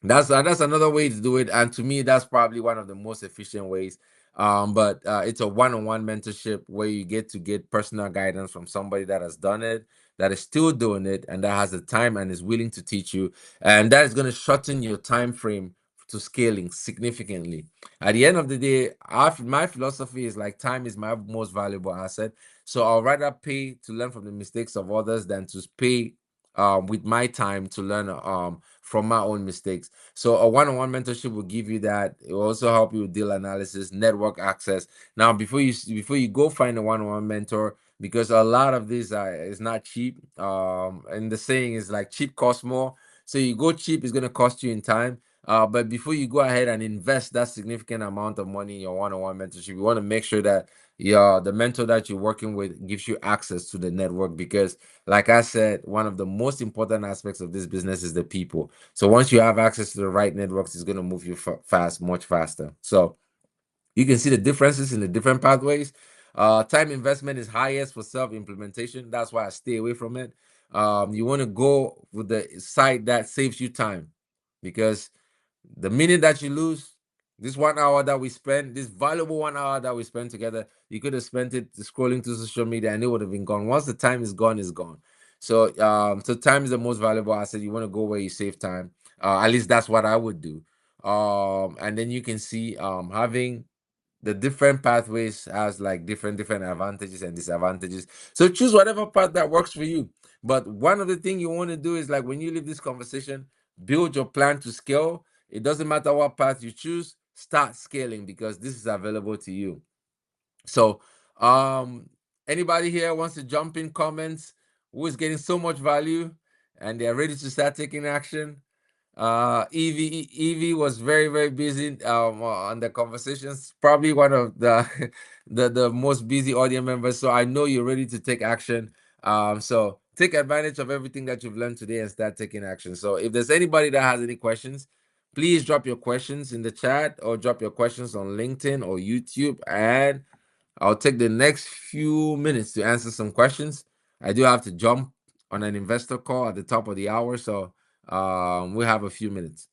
that's another way to do it, and to me, that's probably one of the most efficient ways. But it's a one-on-one mentorship where you get personal guidance from somebody that has done it, that is still doing it, and that has the time and is willing to teach you, and that is going to shorten your time frame to scaling significantly. At the end of the day, my philosophy is like time is my most valuable asset. So I'll rather pay to learn from the mistakes of others than to pay with my time to learn from my own mistakes. So a one-on-one mentorship will give you that. It will also help you with deal analysis, network access. Now, before you go find a one-on-one mentor, because a lot of this is not cheap. And the saying is like cheap costs more. So you go cheap is going to cost you in time. But before you go ahead and invest that significant amount of money in your one-on-one mentorship, you want to make sure that the mentor that you're working with gives you access to the network, because like I said, one of the most important aspects of this business is the people. So once you have access to the right networks, it's going to move you fast, much faster. So you can see the differences in the different pathways. Time investment is highest for self-implementation. That's why I stay away from it. You want to go with the site that saves you time, because the minute that you lose, this 1 hour that we spend, this valuable 1 hour that we spend together, you could have spent it scrolling through social media and it would have been gone. Once the time is gone, it's gone. So time is the most valuable asset. You want to go where you save time. At least that's what I would do. And then you can see having the different pathways has like different advantages and disadvantages. So choose whatever path that works for you. But one of the things you want to do is like when you leave this conversation, build your plan to scale. It doesn't matter what path you choose, start scaling because this is available to you. So, anybody here wants to jump in comments who is getting so much value and they're ready to start taking action? Evie was very busy on the conversations. Probably one of the the most busy audience members. So I know you're ready to take action. So take advantage of everything that you've learned today and start taking action. So if there's anybody that has any questions, please drop your questions in the chat or drop your questions on LinkedIn or YouTube, and I'll take the next few minutes to answer some questions. I do have to jump on an investor call at the top of the hour, so we have a few minutes.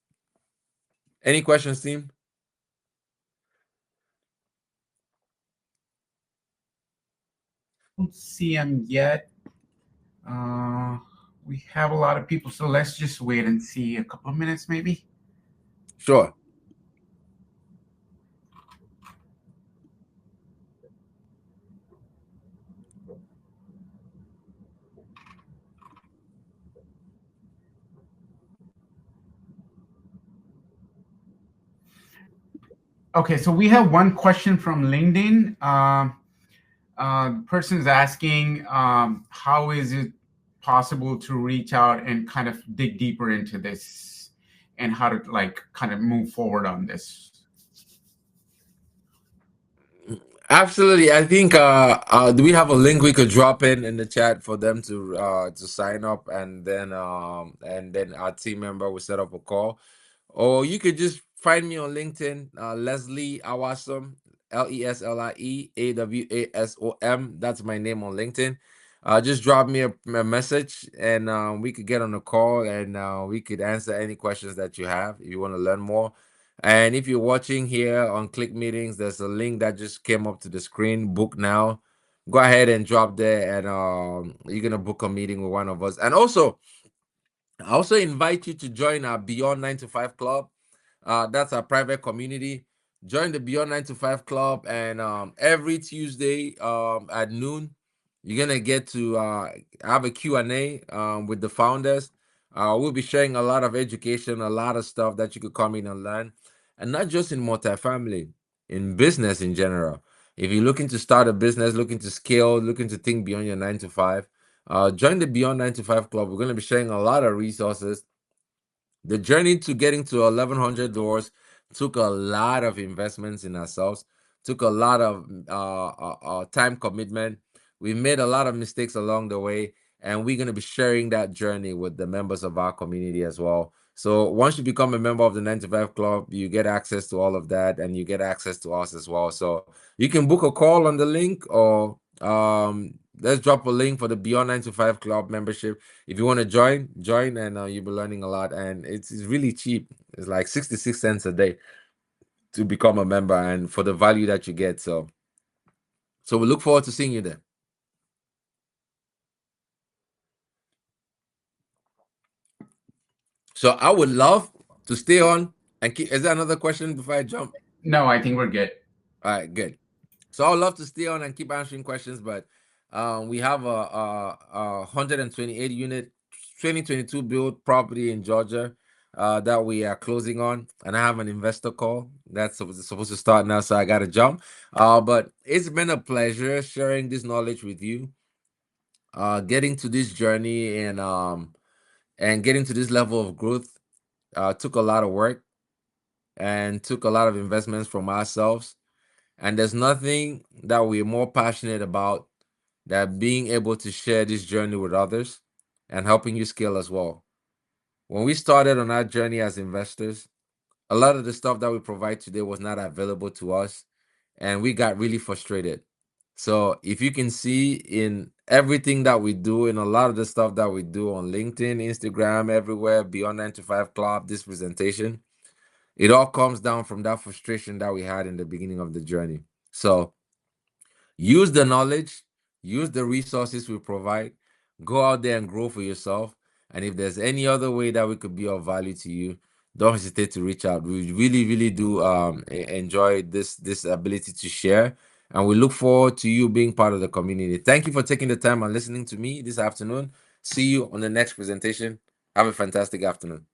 Any questions, team? Don't see them yet. Uh, we have a lot of people, so let's just wait and see a couple of minutes, maybe. Sure. Okay, so we have one question from LinkedIn. The person's asking, how is it possible to reach out and kind of dig deeper into this, and how to like kind of move forward on this? Absolutely. I think do we have a link we could drop in the chat for them to sign up, and then our team member will set up a call. Or you could just find me on LinkedIn, Leslie Awasom, LesliAwasom. That's my name on LinkedIn. Just drop me a message, and we could get on a call, and we could answer any questions that you have if you want to learn more. And if you're watching here on Click Meetings, there's a link that just came up to the screen. Book now. Go ahead and drop there, and you're gonna book a meeting with one of us. And also, I also invite you to join our Beyond 9 to 5 Club. That's our private community. Join the Beyond 9 to 5 Club, and every Tuesday at noon, you're gonna get to have a Q&A with the founders. We'll be sharing a lot of education, a lot of stuff that you could come in and learn, and not just in multifamily, in business in general. If you're looking to start a business, looking to scale, looking to think beyond your 9 to 5, join the Beyond 9 to 5 Club. We're going to be sharing a lot of resources. The journey to getting to 1,100 doors took a lot of investments in ourselves, took a lot of time commitment. We made a lot of mistakes along the way, and we're going to be sharing that journey with the members of our community as well. So once you become a member of the 9 to 5 Club, you get access to all of that, and you get access to us as well. So you can book a call on the link, or let's drop a link for the Beyond 9 to 5 Club membership. If you want to join, and you'll be learning a lot. And it's really cheap. It's like 66 cents a day to become a member, and for the value that you get. So we look forward to seeing you there. So I would love to stay on and keep. Is there another question before I jump? No, I think we're good. All right, good. So I would love to stay on and keep answering questions, but we have a 128 unit 2022 build property in Georgia that we are closing on, and I have an investor call that's supposed to start now, so I got to jump. But it's been a pleasure sharing this knowledge with you. Getting to this journey, and getting to this level of growth took a lot of work and took a lot of investments from ourselves. And there's nothing that we're more passionate about than being able to share this journey with others and helping you scale as well. When we started on our journey as investors, a lot of the stuff that we provide today was not available to us, and we got really frustrated. So if you can see in everything that we do, in a lot of the stuff that we do on LinkedIn, Instagram, everywhere, Beyond 9 to 5 Club, this presentation, it all comes down from that frustration that we had in the beginning of the journey. So use the knowledge, use the resources we provide, go out there and grow for yourself. And if there's any other way that we could be of value to you, don't hesitate to reach out. We really, really do enjoy this ability to share, and we look forward to you being part of the community. Thank you for taking the time and listening to me this afternoon. See you on the next presentation. Have a fantastic afternoon.